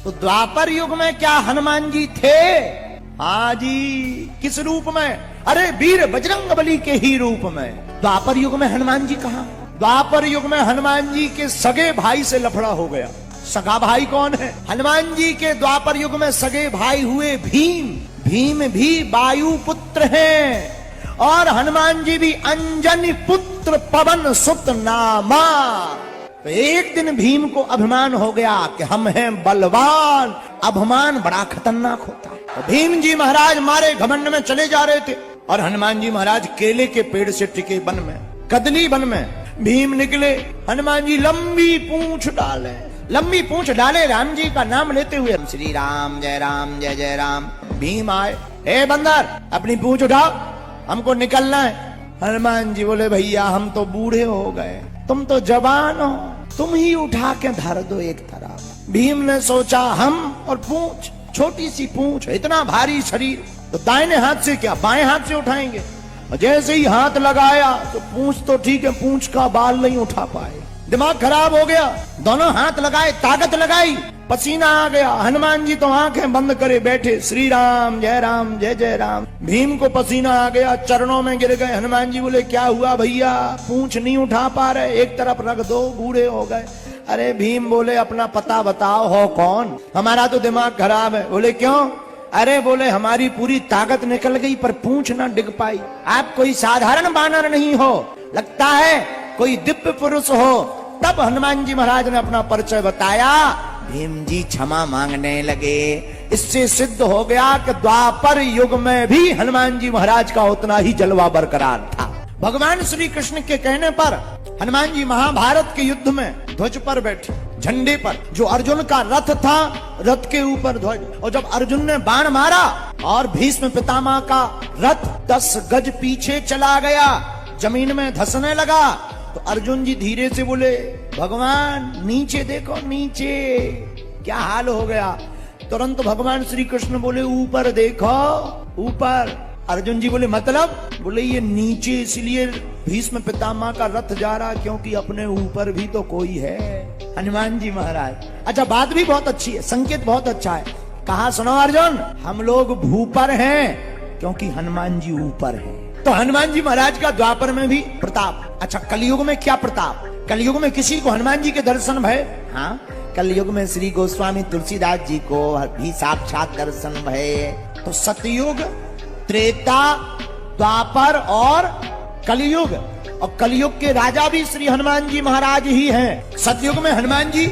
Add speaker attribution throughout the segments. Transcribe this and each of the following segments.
Speaker 1: तो द्वापर युग में क्या हनुमान जी थे? हाँ जी। किस रूप में? अरे वीर बजरंगबली के ही रूप में। द्वापर युग में हनुमान जी कहाँ? द्वापर युग में हनुमान जी के सगे भाई से लफड़ा हो गया। सगा भाई कौन है? हनुमान जी के द्वापर युग में सगे भाई हुए भीम। भीम भी वायु पुत्र हैं और हनुमान जी भी अंजनी पुत्र पवन सुत नामा। तो एक दिन भीम को अभिमान हो गया कि हम हैं बलवान। अभिमान बड़ा खतरनाक होता है। तो भीम जी महाराज मारे घमंड में चले जा रहे थे और हनुमान जी महाराज केले के पेड़ से टिके वन में, कदली वन में। भीम निकले, हनुमान जी लंबी पूंछ डाले, लंबी पूंछ डाले, राम जी का नाम लेते हुए श्री राम जय जय राम। भीम आए, ए बंदर अपनी पूंछ उठाओ, हमको निकलना है। हनुमान जी बोले भैया हम तो बूढ़े हो गए, तुम तो जवान हो, तुम ही उठा के धर दो एक तरफ। भीम ने सोचा हम और पूंछ, छोटी सी पूंछ, इतना भारी शरीर, तो दाहिने हाथ से क्या बाएं हाथ से उठाएंगे। और जैसे ही हाथ लगाया तो पूंछ तो ठीक है, पूंछ का बाल नहीं उठा पाए। दिमाग खराब हो गया, दोनों हाथ लगाए, ताकत लगाई, पसीना आ गया। हनुमान जी तो आंखें बंद करे बैठे, श्री राम जय जय राम। भीम को पसीना आ गया, चरणों में गिर गए। हनुमान जी बोले क्या हुआ भैया, पूंछ नहीं उठा पा रहे, एक तरफ रख दो, बूढ़े हो गए। अरे भीम बोले अपना पता बताओ, हो कौन? हमारा तो दिमाग खराब है। बोले क्यों? अरे बोले हमारी पूरी ताकत निकल गई पर पूंछ ना डिग पाई। आप कोई साधारण बानर नहीं हो, लगता है कोई दिव्य पुरुष हो। तब हनुमान जी महाराज ने अपना परिचय बताया। भीम जी क्षमा मांगने लगे। इससे सिद्ध हो गया कि द्वापर युग में भी हनुमान जी महाराज का उतना ही जलवा बरकरार था। भगवान श्री कृष्ण के कहने पर हनुमान जी महाभारत के युद्ध में ध्वज पर बैठे, झंडे पर। जो अर्जुन का रथ था, रथ के ऊपर ध्वज। और जब अर्जुन ने बाण मारा और भीष्म पितामह का रथ 10 गज पीछे चला गया, जमीन में धंसने लगा, तो अर्जुन जी धीरे से बोले भगवान नीचे देखो, नीचे क्या हाल हो गया। तुरंत भगवान श्री कृष्ण बोले ऊपर देखो, ऊपर। अर्जुन जी बोले मतलब? बोले ये नीचे इसलिए भीष्म पितामह का रथ जा रहा क्योंकि अपने ऊपर भी तो कोई है। हनुमान जी महाराज। अच्छा बात भी बहुत अच्छी है, संकेत बहुत अच्छा है। कहा सुनो अर्जुन, हम लोग भूपर हैं क्योंकि हनुमान जी ऊपर हैं। तो हनुमान जी महाराज का द्वापर में भी प्रताप। अच्छा कलयुग में क्या प्रताप? कलयुग में किसी को हनुमान जी के दर्शन भय? हाँ, कलयुग में श्री गोस्वामी तुलसीदास जी को भी साक्षात दर्शन भय। तो सतयुग, त्रेता, द्वापर और कलयुग। और कलयुग के राजा भी श्री हनुमान जी महाराज ही हैं। सतयुग में हनुमान जी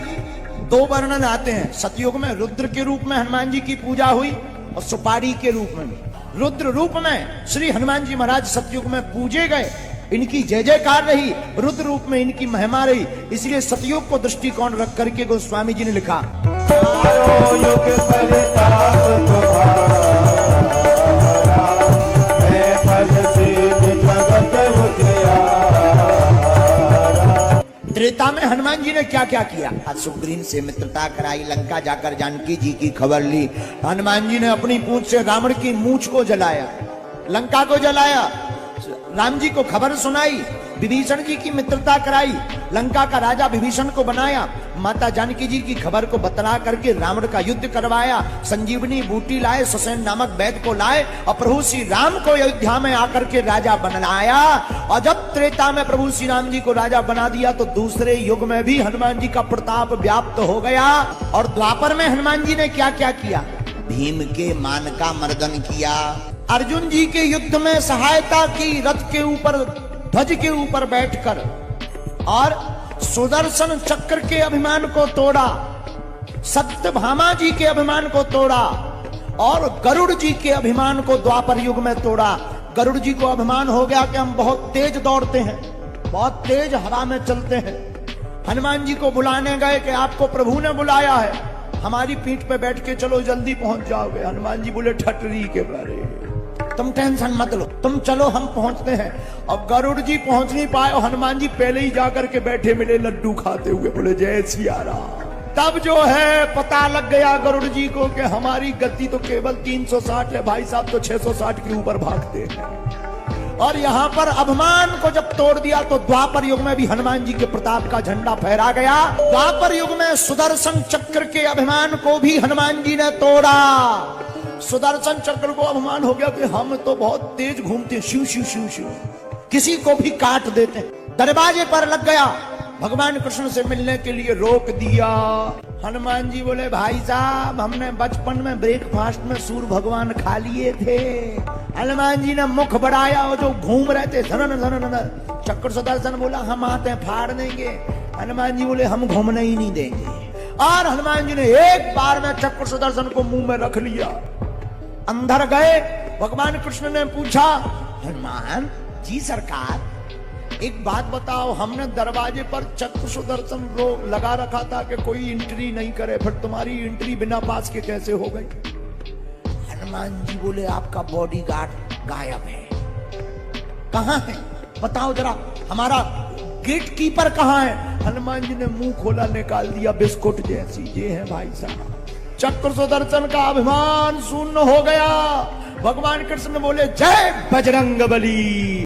Speaker 1: 2 वर्णन आते हैं। सतयुग में रुद्र के रूप में हनुमान जी की पूजा हुई और सुपारी के रूप में। रुद्र रूप में श्री हनुमान जी महाराज सतयुग में पूजे गए, इनकी जय जयकार रही। रुद्र रूप में इनकी महिमा रही। इसलिए सतयुग को दृष्टिकोण रख करके गोस्वामी जी ने लिखा त्रेता में हनुमान जी ने क्या क्या किया? सुग्रीव से मित्रता कराई, लंका जाकर जानकी जी की खबर ली। हनुमान जी ने अपनी पूंछ से रावण की मूंछ को जलाया, लंका को जलाया। राम जी को खबर सुनाई, विभीषण जी की मित्रता कराई, लंका का राजा विभीषण को बनाया। माता जानकी जी की खबर को बतला करके रावण का युद्ध करवाया। संजीवनी बूटी लाए, सुसेन नामक वैद्य को लाए और प्रभु श्री राम को अयोध्या में आकर के राजा बनाया। और जब त्रेता में प्रभु श्री राम जी को राजा बना दिया तो दूसरे युग में भी हनुमान जी का प्रताप व्याप्त हो गया। और द्वापर में हनुमान जी ने क्या क्या किया? भीम के मान का मर्दन किया, अर्जुन जी के युद्ध में सहायता की, रथ के ऊपर ध्वज के ऊपर बैठकर, और सुदर्शन चक्र के अभिमान को तोड़ा, सत्यभामा जी के अभिमान को तोड़ा और गरुड़ जी के अभिमान को द्वापर युग में तोड़ा। गरुड़ जी को अभिमान हो गया कि हम बहुत तेज दौड़ते हैं, बहुत तेज हवा में चलते हैं। हनुमान जी को बुलाने गए कि आपको प्रभु ने बुलाया है, हमारी पीठ पे बैठ के चलो, जल्दी पहुंच जाओगे। हनुमान जी बोले ठटरी के बारे, तुम टेंशन मत लो, तुम चलो हम पहुंचते हैं। और गरुड़ जी पहुंच नहीं पाए और हनुमान जी पहले ही जाकर के बैठे मिले लड्डू खाते हुए, बोले जय सिया राम। तब जो है पता लग गया गरुड़ जी को कि हमारी गति तो केवल 360 है, भाई साहब तो 660 के ऊपर भागते हैं। और यहां पर अभिमान को जब तोड़ दिया तो द्वापर युग में भी हनुमान जी के प्रताप का झंडा फहरा गया। द्वापर युग में सुदर्शन चक्र के अभिमान को भी हनुमान जी ने तोड़ा। सुदर्शन चक्र को अभिमान हो गया कि हम तो बहुत तेज घूमते हैं, शिव शिव शिव शिव, किसी को भी काट देते हैं। दरवाजे पर लग गया, भगवान कृष्ण से मिलने के लिए रोक दिया। हनुमान जी बोले भाई साहब हमने बचपन में ब्रेकफास्ट में सूर्य भगवान खा लिए थे। हनुमान जी ने मुख बढ़ाया और जो घूम रहे थे धन धन धन, चक्र सुदर्शन बोला हम आते फाड़ देंगे। हनुमान जी बोले हम घूमने ही नहीं देंगे। और हनुमान जी ने एक बार में चक्र सुदर्शन को मुंह में रख लिया। अंदर गए, भगवान कृष्ण ने पूछा हनुमान जी सरकार एक बात बताओ, हमने दरवाजे पर चक्र सुदर्शन लगा रखा था कि कोई एंट्री नहीं करे, फिर तुम्हारी एंट्री बिना पास के कैसे हो गई? हनुमान जी बोले आपका बॉडीगार्ड गायब है। कहां है बताओ जरा, हमारा गेट कीपर कहां है? हनुमान जी ने मुंह खोला, निकाल दिया बिस्कुट जैसी। ये है भाई साहब, चक्र सुदर्शन का अभिमान शून्य हो गया। भगवान कृष्ण बोले जय बजरंग बली।